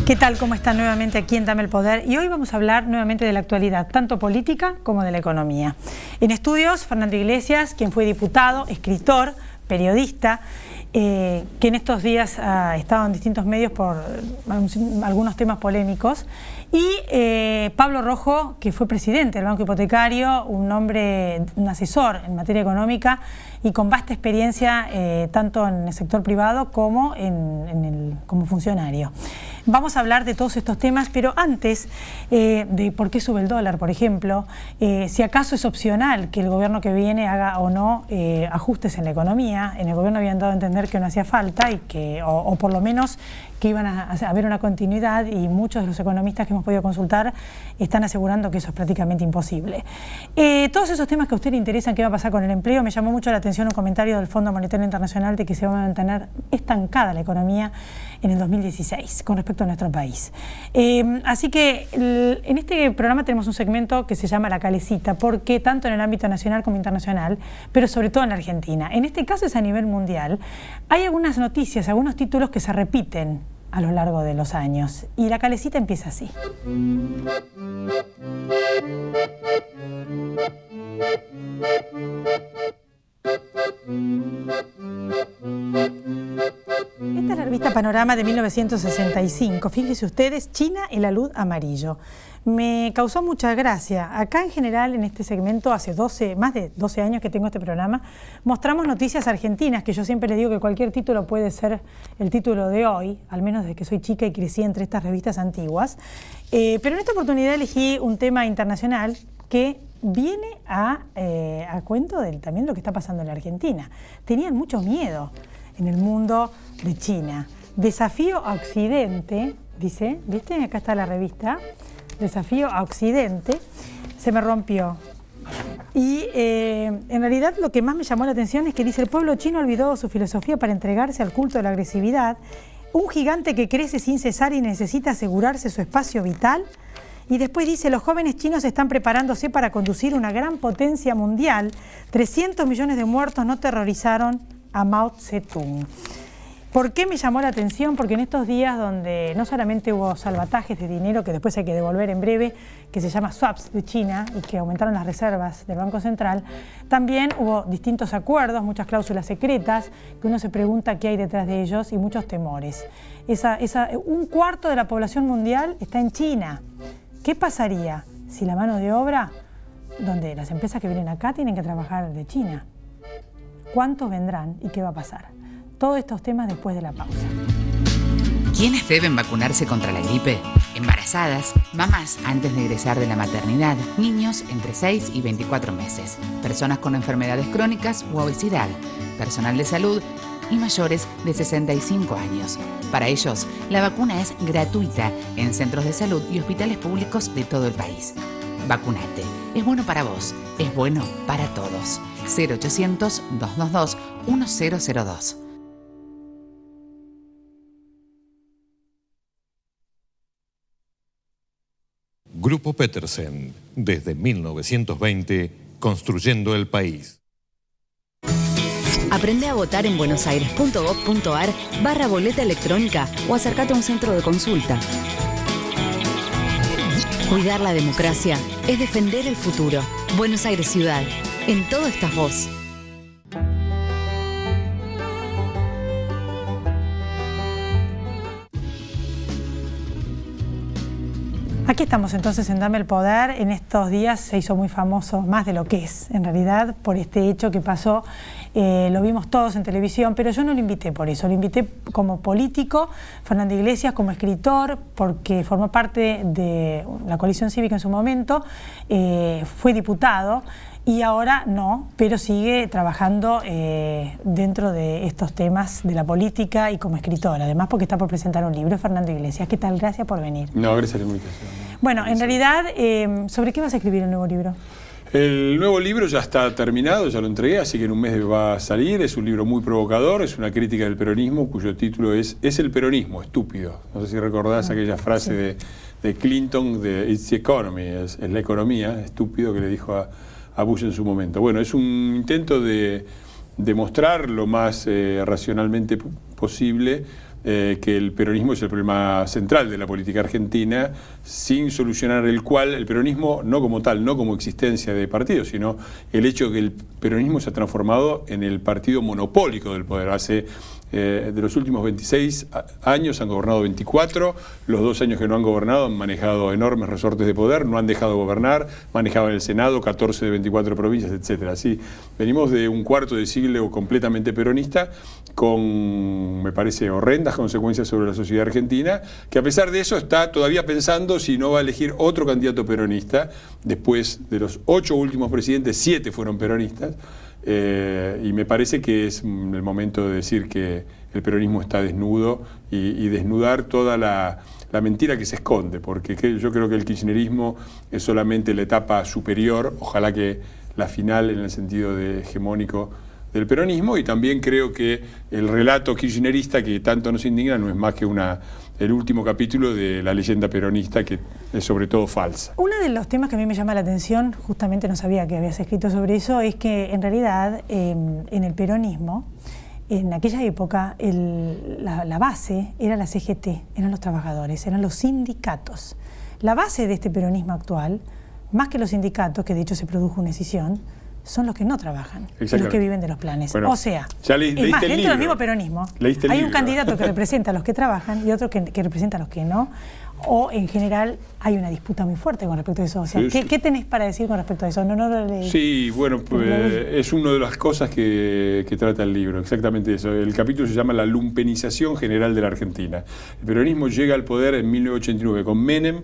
¿Qué tal? ¿Cómo están nuevamente aquí en Dame el Poder? Y hoy vamos a hablar nuevamente de la actualidad, tanto política como de la economía. En estudios, Fernando Iglesias, quien fue diputado, escritor, periodista, que en estos días ha estado en distintos medios por algunos temas polémicos, y Pablo Rojo, que fue presidente del Banco Hipotecario, un asesor en materia económica y con vasta experiencia tanto en el sector privado como como funcionario. Vamos a hablar de todos estos temas, pero antes de por qué sube el dólar, por ejemplo, si acaso es opcional que el gobierno que viene haga o no ajustes en la economía. En el gobierno habían dado a entender que no hacía falta y o por lo menos que iban a haber una continuidad, y muchos de los economistas que hemos podido consultar están asegurando que eso es prácticamente imposible. Todos esos temas que a usted le interesan, qué va a pasar con el empleo, me llamó mucho la atención un comentario del Fondo Monetario Internacional de que se va a mantener estancada la economía en el 2016 con respecto a nuestro país. Así que en este programa tenemos un segmento que se llama La Calecita, porque tanto en el ámbito nacional como internacional, pero sobre todo en la Argentina, en este caso es a nivel mundial, hay algunas noticias, algunos títulos que se repiten a lo largo de los años. Y La Calecita empieza así. Esta es la revista Panorama de 1965. Fíjense ustedes, China, el alud amarillo. Me causó mucha gracia. Acá en general, en este segmento, hace más de 12 años que tengo este programa, mostramos noticias argentinas, que yo siempre les digo que cualquier título puede ser el título de hoy, al menos desde que soy chica y crecí entre estas revistas antiguas. Pero en esta oportunidad elegí un tema internacional que viene a cuento también de lo que está pasando en la Argentina. Tenían mucho miedo en el mundo de China. Desafío a Occidente, dice, ¿viste? Acá está la revista. Desafío a Occidente, se me rompió. Y en realidad lo que más me llamó la atención es que dice: el pueblo chino olvidó su filosofía para entregarse al culto de la agresividad, un gigante que crece sin cesar y necesita asegurarse su espacio vital. Y después dice: los jóvenes chinos están preparándose para conducir una gran potencia mundial. 300 millones de muertos no terrorizaron a Mao Zedong. ¿Por qué me llamó la atención? Porque en estos días donde no solamente hubo salvatajes de dinero que después hay que devolver en breve, que se llama swaps de China, y que aumentaron las reservas del Banco Central, también hubo distintos acuerdos, muchas cláusulas secretas, que uno se pregunta qué hay detrás de ellos, y muchos temores. Un cuarto de la población mundial está en China. ¿Qué pasaría si la mano de obra, donde las empresas que vienen acá tienen que trabajar de China? ¿Cuántos vendrán y qué va a pasar? Todos estos temas después de la pausa. ¿Quiénes deben vacunarse contra la gripe? Embarazadas, mamás antes de egresar de la maternidad, niños entre 6 y 24 meses, personas con enfermedades crónicas u obesidad, personal de salud y mayores de 65 años. Para ellos, la vacuna es gratuita en centros de salud y hospitales públicos de todo el país. Vacunate. Es bueno para vos. Es bueno para todos. 0800-222-1002. Grupo Petersen, desde 1920, construyendo el país. Aprende a votar en buenosaires.gov.ar/boleta electrónica o acércate a un centro de consulta. Cuidar la democracia es defender el futuro. Buenos Aires Ciudad. En todo estás vos. Aquí estamos entonces en Dame el Poder. En estos días se hizo muy famoso, más de lo que es, en realidad, por este hecho que pasó. Lo vimos todos en televisión, pero yo no lo invité por eso. Lo invité como político, Fernando Iglesias como escritor, porque formó parte de la coalición cívica en su momento, fue diputado y ahora no, pero sigue trabajando dentro de estos temas de la política y como escritor, además porque está por presentar un libro. Fernando Iglesias, ¿qué tal? Gracias por venir. No, gracias a la invitación. Bueno, en realidad, ¿sobre qué vas a escribir el nuevo libro? El nuevo libro ya está terminado, ya lo entregué, así que en un mes va a salir. Es un libro muy provocador, es una crítica del peronismo, cuyo título es el peronismo, estúpido. No sé si recordás aquella frase de Clinton de It's the economy, es la economía, estúpido, que le dijo a Bush en su momento. Bueno, es un intento de demostrar lo más racionalmente posible que el peronismo es el problema central de la política argentina, sin solucionar el cual el peronismo, no como tal, no como existencia de partido, sino el hecho de que el peronismo se ha transformado en el partido monopólico del poder. De los últimos 26 años han gobernado 24, los 2 años que no han gobernado han manejado enormes resortes de poder, no han dejado gobernar, manejaban el Senado 14 de 24 provincias, etc. Así, venimos de un cuarto de siglo completamente peronista, con, me parece, horrendas consecuencias sobre la sociedad argentina, que a pesar de eso está todavía pensando si no va a elegir otro candidato peronista. Después de los 8 últimos presidentes, 7 fueron peronistas. Y me parece que es el momento de decir que el peronismo está desnudo y desnudar toda la mentira que se esconde, porque yo creo que el kirchnerismo es solamente la etapa superior, ojalá que la final en el sentido de hegemónico del peronismo, y también creo que el relato kirchnerista que tanto nos indigna no es más que el último capítulo de la leyenda peronista, que es sobre todo falsa. Uno de los temas que a mí me llama la atención, justamente no sabía que habías escrito sobre eso, es que en realidad en el peronismo, en aquella época, la base era la CGT, eran los trabajadores, eran los sindicatos. La base de este peronismo actual, más que los sindicatos, que de hecho se produjo una escisión, son los que no trabajan, los que viven de los planes. Bueno, o sea, es más, dentro del mismo peronismo hay un candidato que representa a los que trabajan y otro que representa a los que no, o en general hay una disputa muy fuerte con respecto a eso. O sea, ¿qué tenés para decir con respecto a eso? Sí, bueno, es una de las cosas que trata el libro, exactamente eso. El capítulo se llama La lumpenización general de la Argentina. El peronismo llega al poder en 1989 con Menem,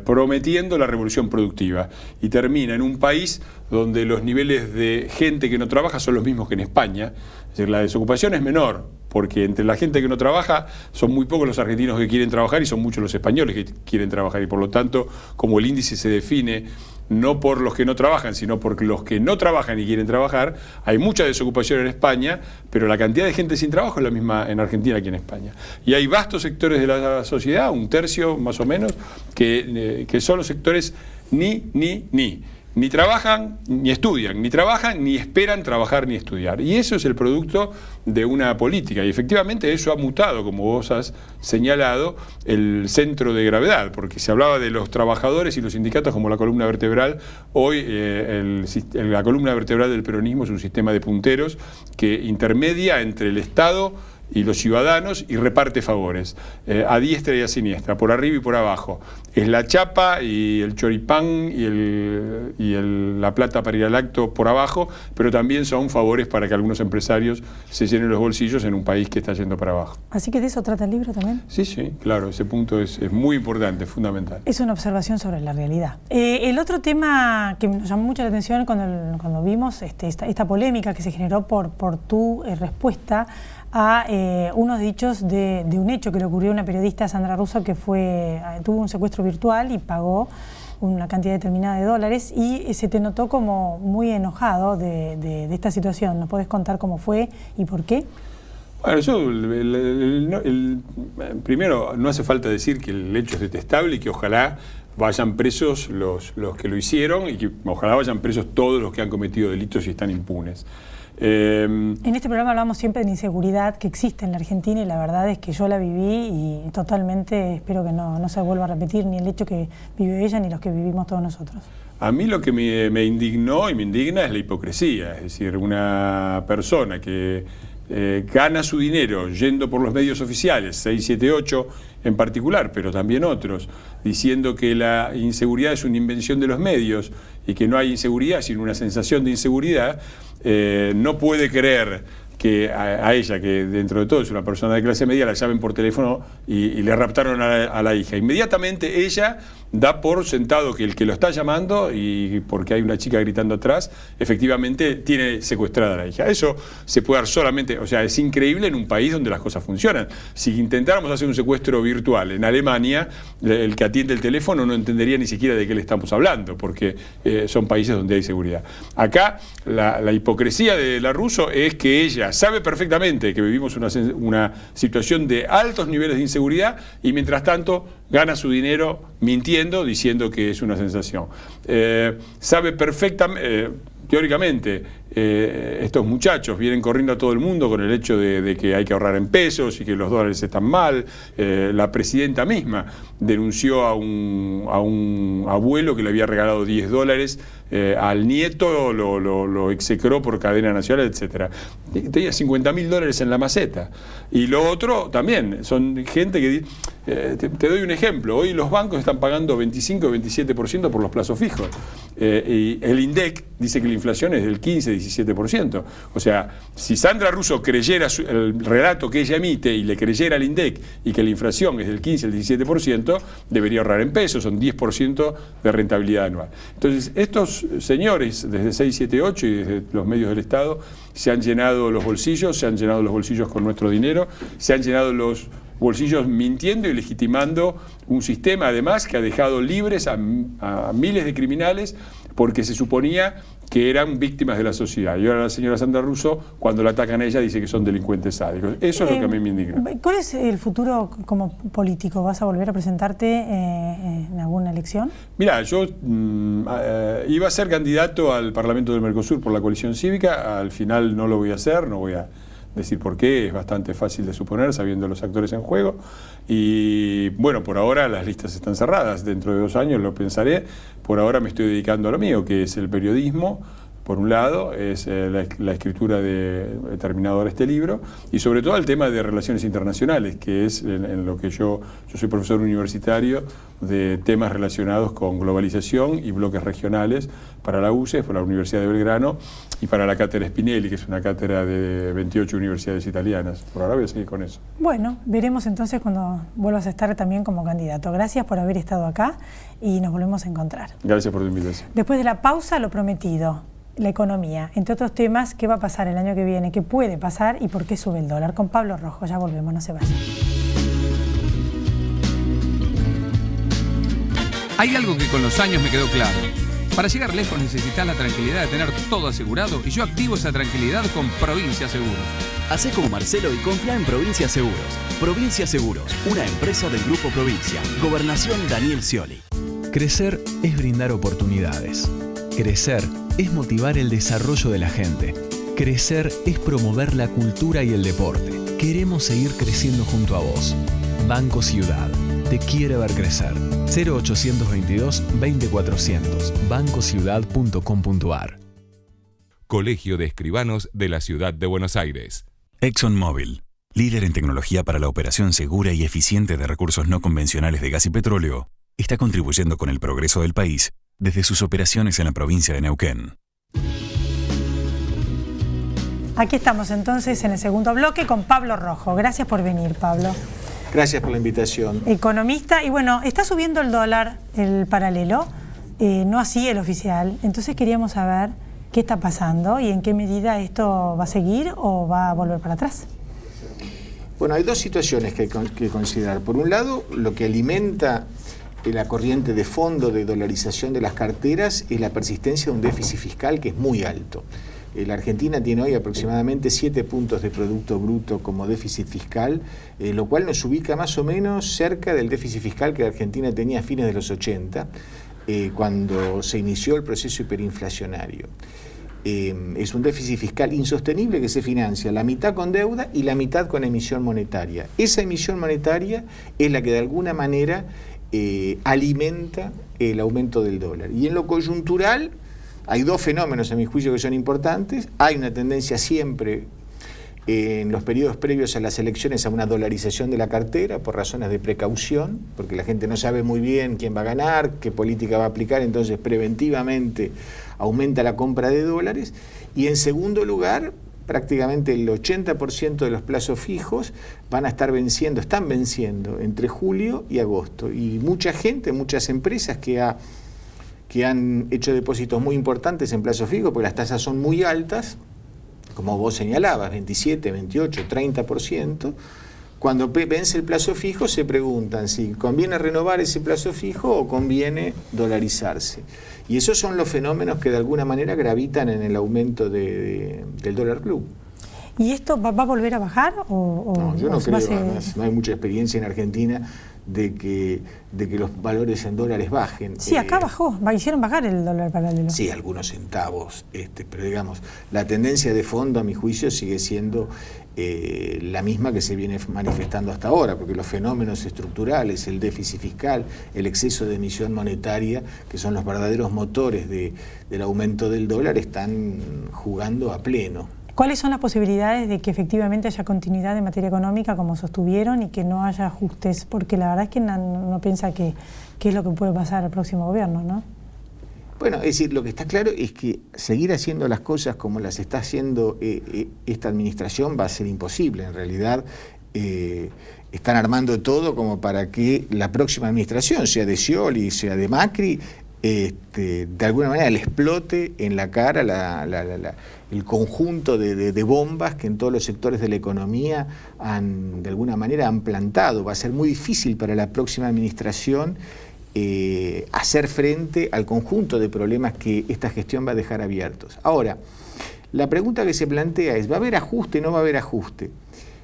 prometiendo la revolución productiva, y termina en un país donde los niveles de gente que no trabaja son los mismos que en España. Es decir, la desocupación es menor, porque entre la gente que no trabaja son muy pocos los argentinos que quieren trabajar y son muchos los españoles que quieren trabajar, y por lo tanto, como el índice se define no por los que no trabajan, sino por los que no trabajan y quieren trabajar, hay mucha desocupación en España, pero la cantidad de gente sin trabajo es la misma en Argentina que en España. Y hay vastos sectores de la sociedad, un tercio más o menos, que son los sectores ni trabajan ni estudian, ni trabajan ni esperan trabajar ni estudiar. Y eso es el producto de una política. Y efectivamente eso ha mutado, como vos has señalado, el centro de gravedad, porque se hablaba de los trabajadores y los sindicatos como la columna vertebral. Hoy la columna vertebral del peronismo es un sistema de punteros que intermedia entre el Estado y los ciudadanos y reparte favores, a diestra y a siniestra, por arriba y por abajo. Es la chapa y el choripán y la plata para ir al acto por abajo, pero también son favores para que algunos empresarios se llenen los bolsillos en un país que está yendo para abajo. ¿Así que de eso trata el libro también? Sí, claro, ese punto es muy importante, es fundamental. Es una observación sobre la realidad. El otro tema que nos llamó mucho la atención cuando vimos esta polémica que se generó por tu respuesta a unos dichos de un hecho que le ocurrió a una periodista, Sandra Russo, que tuvo un secuestro virtual y pagó una cantidad determinada de dólares, y se te notó como muy enojado de esta situación. ¿Nos podés contar cómo fue y por qué? Bueno, primero, no hace falta decir que el hecho es detestable y que ojalá vayan presos los que lo hicieron, y que ojalá vayan presos todos los que han cometido delitos y están impunes. En este programa hablamos siempre de la inseguridad que existe en la Argentina, y la verdad es que yo la viví y totalmente espero que no se vuelva a repetir ni el hecho que vivió ella ni los que vivimos todos nosotros. A mí lo que me indignó y me indigna es la hipocresía, es decir, una persona que gana su dinero yendo por los medios oficiales, 678 en particular, pero también otros, diciendo que la inseguridad es una invención de los medios y que no hay inseguridad sino una sensación de inseguridad. No puede creer que a ella, que dentro de todo es una persona de clase media, la llamen por teléfono y le raptaron a la hija. Inmediatamente ella da por sentado que el que lo está llamando, y porque hay una chica gritando atrás, efectivamente tiene secuestrada a la hija. Eso se puede dar solamente, o sea, es increíble en un país donde las cosas funcionan. Si intentáramos hacer un secuestro virtual en Alemania, el que atiende el teléfono no entendería ni siquiera de qué le estamos hablando, porque son países donde hay seguridad. Acá la hipocresía de la Russo es que ella sabe perfectamente que vivimos una situación de altos niveles de inseguridad, y mientras tanto gana su dinero mintiendo, diciendo que es una sensación. Sabe perfectamente, teóricamente, estos muchachos vienen corriendo a todo el mundo con el hecho de que hay que ahorrar en pesos y que los dólares están mal. La presidenta misma denunció a un abuelo que le había regalado $10, al nieto lo execró por cadena nacional, etc. Tenía $50.000 en la maceta. Y lo otro también, son gente que... te doy un ejemplo, hoy los bancos están pagando 25 y 27% por los plazos fijos. Y el INDEC dice que la inflación es del 15-17%. O sea, si Sandra Russo creyera el relato que ella emite y le creyera al INDEC y que la inflación es del 15 al 17%, debería ahorrar en pesos, son 10% de rentabilidad anual. Entonces, estos señores, desde 678 y desde los medios del Estado, se han llenado los bolsillos con nuestro dinero, se han llenado los bolsillos mintiendo y legitimando un sistema, además, que ha dejado libres a miles de criminales porque se suponía que eran víctimas de la sociedad. Y ahora la señora Sandra Russo, cuando la atacan a ella, dice que son delincuentes sádicos. Eso es lo que a mí me indigna. ¿Cuál es el futuro como político? ¿Vas a volver a presentarte en alguna elección? Mira, yo iba a ser candidato al Parlamento del Mercosur por la coalición cívica, al final no lo voy a hacer, no voy a decir por qué, es bastante fácil de suponer sabiendo los actores en juego. Y bueno, por ahora las listas están cerradas, dentro de 2 años lo pensaré. Por ahora me estoy dedicando a lo mío, que es el periodismo, por un lado, es la escritura de terminado este libro, y sobre todo el tema de relaciones internacionales, que es en lo que yo soy profesor universitario de temas relacionados con globalización y bloques regionales para la UCES, para la Universidad de Belgrano y para la cátedra Spinelli, que es una cátedra de 28 universidades italianas. Por ahora voy a seguir con eso. Bueno, veremos entonces cuando vuelvas a estar también como candidato. Gracias por haber estado acá y nos volvemos a encontrar. Gracias por tu invitación. Después de la pausa, lo prometido. La economía, entre otros temas, qué va a pasar el año que viene, qué puede pasar y por qué sube el dólar. Con Pablo Rojo, ya volvemos, no se vayan. Hay algo que con los años me quedó claro. Para llegar lejos necesitas la tranquilidad de tener todo asegurado y yo activo esa tranquilidad con Provincia Seguros. Hacé como Marcelo y confía en Provincia Seguros. Provincia Seguros, una empresa del Grupo Provincia. Gobernación Daniel Scioli. Crecer es brindar oportunidades. Crecer es motivar el desarrollo de la gente. Crecer es promover la cultura y el deporte. Queremos seguir creciendo junto a vos. Banco Ciudad. Te quiere ver crecer. 0822-20400. bancociudad.com.ar. Colegio de Escribanos de la Ciudad de Buenos Aires. ExxonMobil, líder en tecnología para la operación segura y eficiente de recursos no convencionales de gas y petróleo, está contribuyendo con el progreso del país desde sus operaciones en la provincia de Neuquén. Aquí estamos entonces en el segundo bloque con Pablo Rojo. Gracias por venir, Pablo. Gracias por la invitación. Economista, y bueno, está subiendo el dólar, el paralelo, no así el oficial. Entonces queríamos saber qué está pasando y en qué medida esto va a seguir o va a volver para atrás. Bueno, hay dos situaciones que hay que considerar. Por un lado, lo que alimenta la corriente de fondo de dolarización de las carteras es la persistencia de un déficit fiscal que es muy alto. La Argentina tiene hoy aproximadamente 7 puntos de Producto Bruto como déficit fiscal, lo cual nos ubica más o menos cerca del déficit fiscal que la Argentina tenía a fines de los 80, cuando se inició el proceso hiperinflacionario. Es un déficit fiscal insostenible que se financia la mitad con deuda y la mitad con emisión monetaria. Esa emisión monetaria es la que de alguna manera alimenta el aumento del dólar. Y en lo coyuntural hay dos fenómenos, a mi juicio, que son importantes. Hay una tendencia siempre en los periodos previos a las elecciones a una dolarización de la cartera por razones de precaución, porque la gente no sabe muy bien quién va a ganar, qué política va a aplicar, entonces preventivamente aumenta la compra de dólares. Y en segundo lugar, prácticamente el 80% de los plazos fijos están venciendo entre julio y agosto. Y mucha gente, muchas empresas que han hecho depósitos muy importantes en plazos fijos, porque las tasas son muy altas, como vos señalabas, 27, 28, 30%, cuando vence el plazo fijo se preguntan si conviene renovar ese plazo fijo o conviene dolarizarse. Y esos son los fenómenos que de alguna manera gravitan en el aumento del dólar blue. ¿Y esto va a volver a bajar? No, yo no creo, además no hay mucha experiencia en Argentina de que los valores en dólares bajen. Sí, acá bajó, hicieron bajar el dólar paralelo. Sí, algunos centavos, pero digamos, la tendencia de fondo, a mi juicio, sigue siendo la misma que se viene manifestando hasta ahora, porque los fenómenos estructurales, el déficit fiscal, el exceso de emisión monetaria, que son los verdaderos motores del aumento del dólar, están jugando a pleno. ¿Cuáles son las posibilidades de que efectivamente haya continuidad en materia económica como sostuvieron y que no haya ajustes? Porque la verdad es que no piensa que es lo que puede pasar al próximo gobierno, ¿no? Bueno, es decir, lo que está claro es que seguir haciendo las cosas como las está haciendo esta administración va a ser imposible. En realidad están armando todo como para que la próxima administración, sea de Scioli, sea de Macri, de alguna manera le explote en la cara el conjunto de bombas que en todos los sectores de la economía de alguna manera han plantado. Va a ser muy difícil para la próxima administración hacer frente al conjunto de problemas que esta gestión va a dejar abiertos. Ahora, la pregunta que se plantea es, ¿va a haber ajuste o no va a haber ajuste?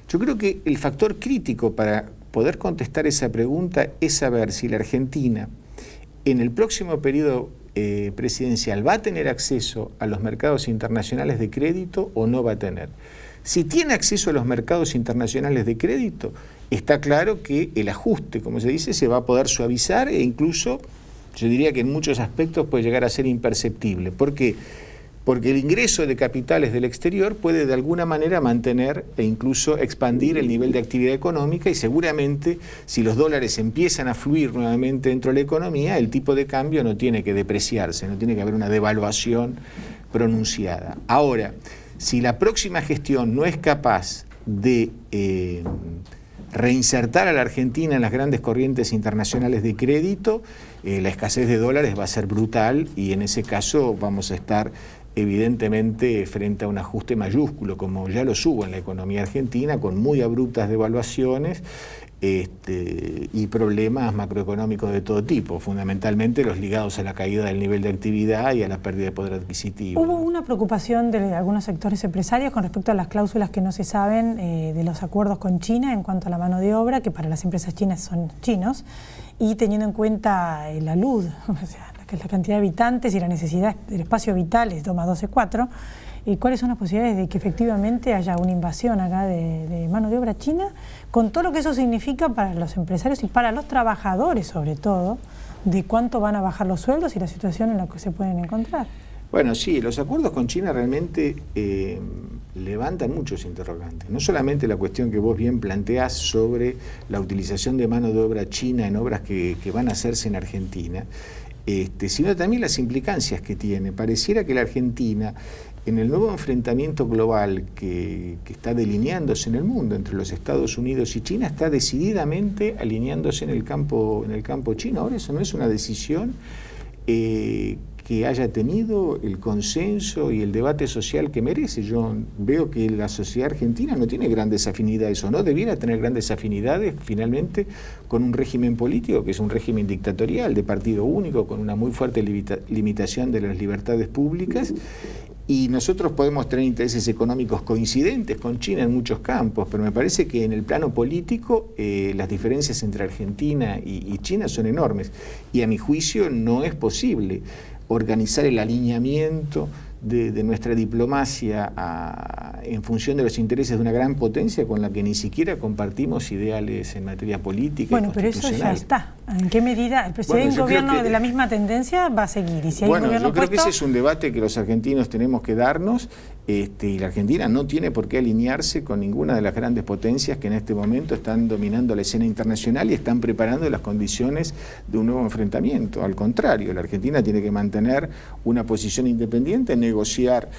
Yo creo que el factor crítico para poder contestar esa pregunta es saber si la Argentina en el próximo periodo presidencial va a tener acceso a los mercados internacionales de crédito o no va a tener. Si tiene acceso a los mercados internacionales de crédito, está claro que el ajuste, como se dice, se va a poder suavizar e incluso, yo diría que en muchos aspectos puede llegar a ser imperceptible. ¿Por qué? Porque el ingreso de capitales del exterior puede de alguna manera mantener e incluso expandir el nivel de actividad económica y seguramente si los dólares empiezan a fluir nuevamente dentro de la economía, el tipo de cambio no tiene que depreciarse, no tiene que haber una devaluación pronunciada. Ahora, si la próxima gestión no es capaz de reinsertar a la Argentina en las grandes corrientes internacionales de crédito, la escasez de dólares va a ser brutal y en ese caso vamos a estar evidentemente frente a un ajuste mayúsculo, como ya lo hubo en la economía argentina, con muy abruptas devaluaciones y problemas macroeconómicos de todo tipo, fundamentalmente los ligados a la caída del nivel de actividad y a la pérdida de poder adquisitivo. Hubo una preocupación de algunos sectores empresarios con respecto a las cláusulas que no se saben de los acuerdos con China en cuanto a la mano de obra, que para las empresas chinas son chinos, y teniendo en cuenta la luz, o sea, la cantidad de habitantes y la necesidad del espacio vital es 2 más 2 es 4, ¿cuáles son las posibilidades de que efectivamente haya una invasión acá de mano de obra china, con todo lo que eso significa para los empresarios y para los trabajadores sobre todo, de cuánto van a bajar los sueldos y la situación en la que se pueden encontrar? Bueno, sí, los acuerdos con China realmente levantan muchos interrogantes. No solamente la cuestión que vos bien planteás sobre la utilización de mano de obra china en obras que van a hacerse en Argentina, sino también las implicancias que tiene. Pareciera que la Argentina, en el nuevo enfrentamiento global que está delineándose en el mundo entre los Estados Unidos y China, está decididamente alineándose en el campo chino. Ahora eso no es una decisión que haya tenido el consenso y el debate social que merece. Yo veo que la sociedad argentina no tiene grandes afinidades, o no debiera tener grandes afinidades finalmente con un régimen político que es un régimen dictatorial de partido único, con una muy fuerte limitación de las libertades públicas. Y nosotros podemos tener intereses económicos coincidentes con China en muchos campos, pero me parece que en el plano político las diferencias entre Argentina y China son enormes. Y a mi juicio no es posible organizar el alineamiento de nuestra diplomacia en función de los intereses de una gran potencia con la que ni siquiera compartimos ideales en materia política. Bueno, pero eso ya está. ¿En qué medida? Si hay un gobierno de la misma tendencia, va a seguir. Y si hay un gobierno yo creo que ese es un debate que los argentinos tenemos que darnos, y la Argentina no tiene por qué alinearse con ninguna de las grandes potencias que en este momento están dominando la escena internacional y están preparando las condiciones de un nuevo enfrentamiento. Al contrario, la Argentina tiene que mantener una posición independiente, negociar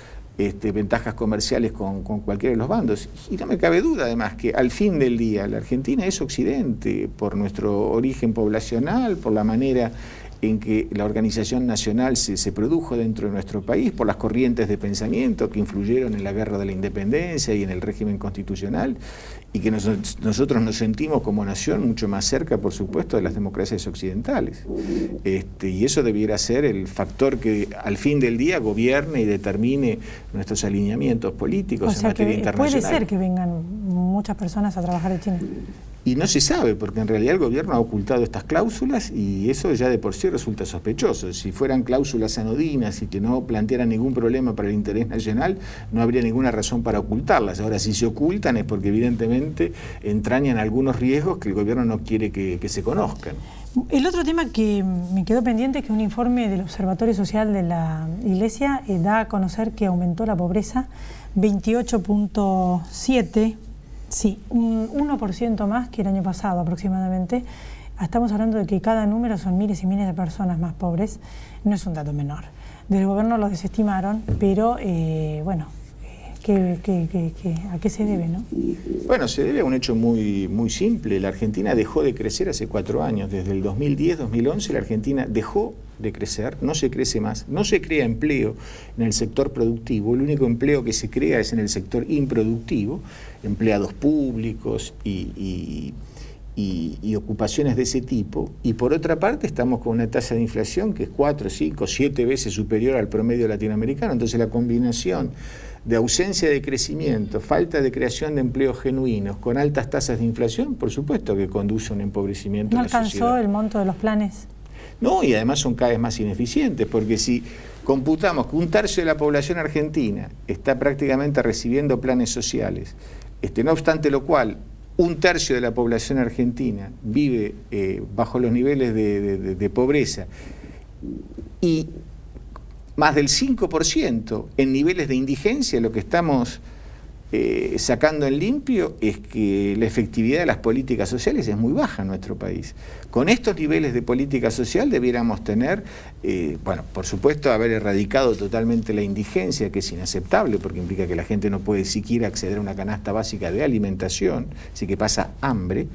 ventajas comerciales con cualquiera de los bandos. Y no me cabe duda, además, que al fin del día la Argentina es Occidente por nuestro origen poblacional, por la manera en que la organización nacional se produjo dentro de nuestro país por las corrientes de pensamiento que influyeron en la guerra de la independencia y en el régimen constitucional, y que nosotros nos sentimos como nación mucho más cerca, por supuesto, de las democracias occidentales. Y eso debiera ser el factor que al fin del día gobierne y determine nuestros alineamientos políticos en materia internacional. Puede ser que vengan muchas personas a trabajar de China. Y no se sabe, porque en realidad el gobierno ha ocultado estas cláusulas y eso ya de por sí resulta sospechoso. Si fueran cláusulas anodinas y que no plantearan ningún problema para el interés nacional, no habría ninguna razón para ocultarlas. Ahora, si se ocultan es porque evidentemente entrañan algunos riesgos que el gobierno no quiere que se conozcan. El otro tema que me quedó pendiente es que un informe del Observatorio Social de la Iglesia da a conocer que aumentó la pobreza 28.7%. Sí, un 1% más que el año pasado aproximadamente. Estamos hablando de que cada número son miles y miles de personas más pobres. No es un dato menor. Del gobierno lo desestimaron, pero bueno, ¿a qué se debe, no? Bueno, se debe a un hecho muy simple. La Argentina dejó de crecer hace 4 años. Desde el 2010-2011 la Argentina dejó de crecer, no se crece más, no se crea empleo en el sector productivo, el único empleo que se crea es en el sector improductivo, empleados públicos y ocupaciones de ese tipo, y por otra parte estamos con una tasa de inflación que es 4, 5, 7 veces superior al promedio latinoamericano. Entonces la combinación de ausencia de crecimiento, falta de creación de empleos genuinos con altas tasas de inflación, por supuesto que conduce a un empobrecimiento de la sociedad. ¿No alcanzó el monto de los planes? No, y además son cada vez más ineficientes, porque si computamos que 1/3 de la población argentina está prácticamente recibiendo planes sociales, no obstante lo cual, 1/3 de la población argentina vive bajo los niveles de pobreza y más del 5% en niveles de indigencia, lo que estamos sacando en limpio es que la efectividad de las políticas sociales es muy baja en nuestro país. Con estos niveles de política social debiéramos tener, bueno, por supuesto, haber erradicado totalmente la indigencia, que es inaceptable porque implica que la gente no puede siquiera acceder a una canasta básica de alimentación, así que pasa hambre,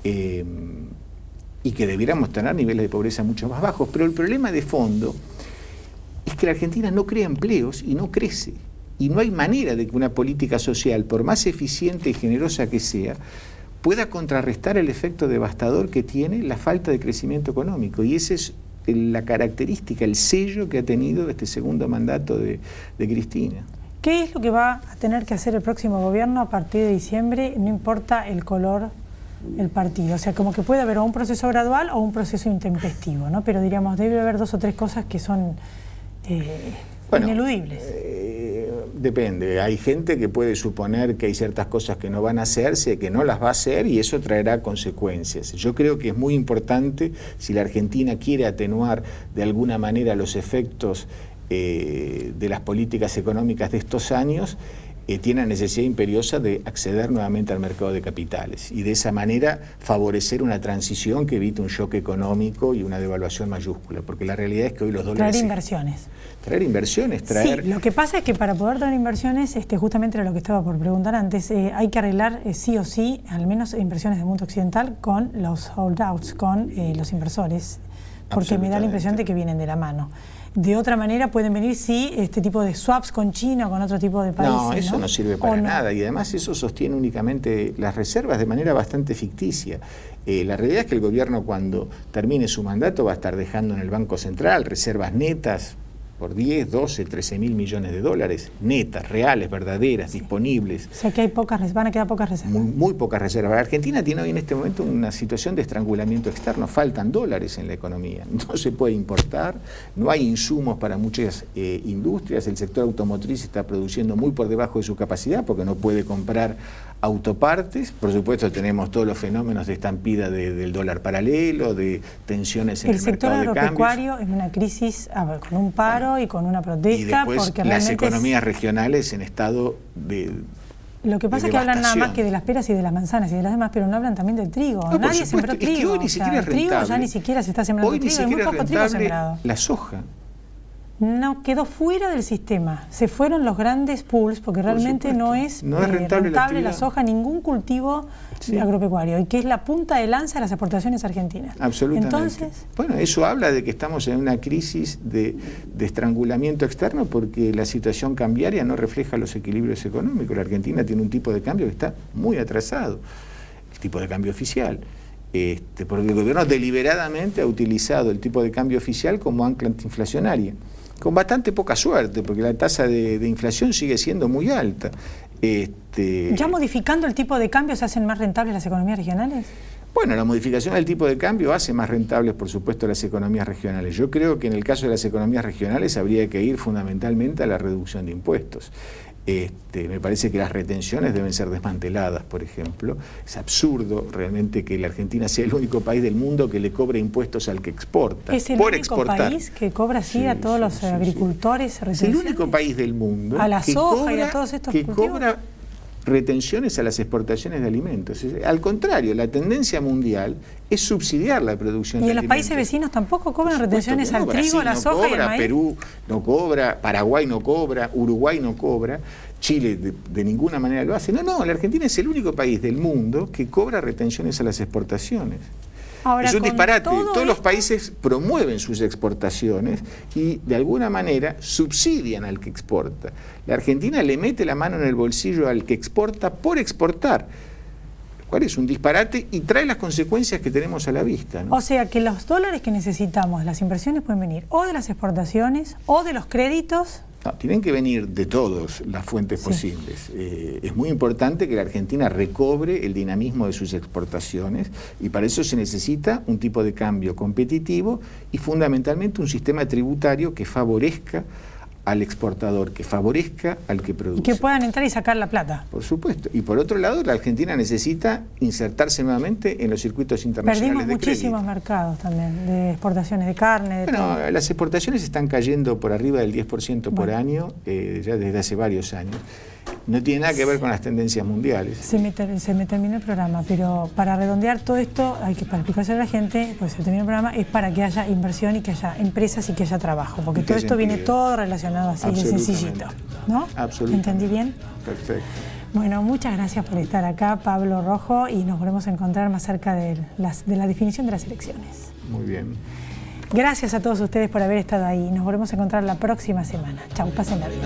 y que debiéramos tener niveles de pobreza mucho más bajos. Pero el problema de fondo es que la Argentina no crea empleos y no crece. Y no hay manera de que una política social, por más eficiente y generosa que sea, pueda contrarrestar el efecto devastador que tiene la falta de crecimiento económico. Y esa es la característica, el sello que ha tenido este segundo mandato de Cristina. ¿Qué es lo que va a tener que hacer el próximo gobierno a partir de diciembre? No importa el color, el partido. O sea, como que puede haber o un proceso gradual o un proceso intempestivo, ¿no? Pero diríamos, debe haber 2 o 3 cosas que son ineludibles. Depende, hay gente que puede suponer que hay ciertas cosas que no van a hacerse, que no las va a hacer y eso traerá consecuencias. Yo creo que es muy importante, si la Argentina quiere atenuar de alguna manera los efectos de las políticas económicas de estos años, tiene la necesidad imperiosa de acceder nuevamente al mercado de capitales y de esa manera favorecer una transición que evite un shock económico y una devaluación mayúscula, porque la realidad es que hoy los dólares... Traer inversiones. Traer inversiones, traer... Sí, lo que pasa es que para poder traer inversiones, justamente era lo que estaba por preguntar antes, hay que arreglar sí o sí, al menos inversiones del mundo occidental, con los holdouts, con los inversores, porque me da la impresión de que vienen de la mano. De otra manera pueden venir, sí, este tipo de swaps con China o con otro tipo de países. No, eso no sirve para nada y además eso sostiene únicamente las reservas de manera bastante ficticia. La realidad es que el gobierno cuando termine su mandato va a estar dejando en el Banco Central reservas netas por 10, 12, 13 mil millones de dólares, netas, reales, verdaderas, disponibles. O sea que hay van a quedar pocas reservas. Muy pocas reservas. La Argentina tiene hoy en este momento una situación de estrangulamiento externo, faltan dólares en la economía, no se puede importar, no hay insumos para muchas industrias, el sector automotriz está produciendo muy por debajo de su capacidad porque no puede comprar autopartes, por supuesto tenemos todos los fenómenos de estampida del dólar paralelo, de tensiones en el mercado de cambios. El sector agropecuario es una crisis con un paro y con una protesta. Y después porque las economías regionales en estado de Lo que pasa es que hablan nada más que de las peras y de las manzanas y de las demás, pero no hablan también del trigo. No, nadie sembró trigo. Es que hoy ni siquiera es el trigo ya ni siquiera se está sembrando trigo, hay muy poco trigo sembrado. La soja. no quedó fuera del sistema. Se fueron los grandes pools porque realmente no es rentable la soja, ningún cultivo agropecuario, y que es la punta de lanza de las exportaciones argentinas. Absolutamente. Entonces, bueno, eso habla de que estamos en una crisis de estrangulamiento externo porque la situación cambiaria no refleja los equilibrios económicos. La Argentina tiene un tipo de cambio que está muy atrasado, el tipo de cambio oficial. Porque el gobierno deliberadamente ha utilizado el tipo de cambio oficial como ancla antiinflacionaria, con bastante poca suerte, porque la tasa de inflación sigue siendo muy alta. ¿Ya modificando el tipo de cambio se hacen más rentables las economías regionales? Bueno, la modificación del tipo de cambio hace más rentables, por supuesto, las economías regionales. Yo creo que en el caso de las economías regionales habría que ir fundamentalmente a la reducción de impuestos. Me parece que las retenciones deben ser desmanteladas, por ejemplo. Es absurdo realmente que la Argentina sea el único país del mundo que le cobre impuestos al que exporta. ¿Es el único país que cobra así a todos los agricultores retenciones? Es el único país del mundo a la soja y a todos estos que cultivos cobra retenciones a las exportaciones de alimentos. Al contrario, la tendencia mundial es subsidiar la producción de alimentos. ¿Y en los países vecinos tampoco cobran retenciones al trigo, a la soja y al maíz? Perú no cobra, Paraguay no cobra, Uruguay no cobra, Chile de ninguna manera lo hace. No, la Argentina es el único país del mundo que cobra retenciones a las exportaciones. Ahora, es un disparate. Todos los países promueven sus exportaciones y de alguna manera subsidian al que exporta. La Argentina le mete la mano en el bolsillo al que exporta por exportar, cuál es un disparate y trae las consecuencias que tenemos a la vista, ¿no? O sea que los dólares que necesitamos, las inversiones pueden venir o de las exportaciones o de los créditos. No, tienen que venir de todas las fuentes posibles. Es muy importante que la Argentina recobre el dinamismo de sus exportaciones y para eso se necesita un tipo de cambio competitivo y fundamentalmente un sistema tributario que favorezca al exportador, que favorezca al que produce. Y que puedan entrar y sacar la plata. Por supuesto. Y por otro lado, la Argentina necesita insertarse nuevamente en los circuitos internacionales de crédito. Perdimos muchísimos mercados también, de exportaciones de carne. Las exportaciones están cayendo por arriba del 10% por año, ya desde hace varios años. No tiene nada que ver con las tendencias mundiales. Se me terminó el programa, pero para redondear todo esto, hay que para explicarse a la gente, pues se terminó el programa, es para que haya inversión y que haya empresas y que haya trabajo, porque todo esto viene todo relacionado así de sencillito, ¿no? Absolutamente. ¿Entendí bien? Perfecto. Bueno, muchas gracias por estar acá, Pablo Rojo, y nos volvemos a encontrar más cerca de la definición de las elecciones. Muy bien. Gracias a todos ustedes por haber estado ahí. Nos volvemos a encontrar la próxima semana. Chau, pásenla bien.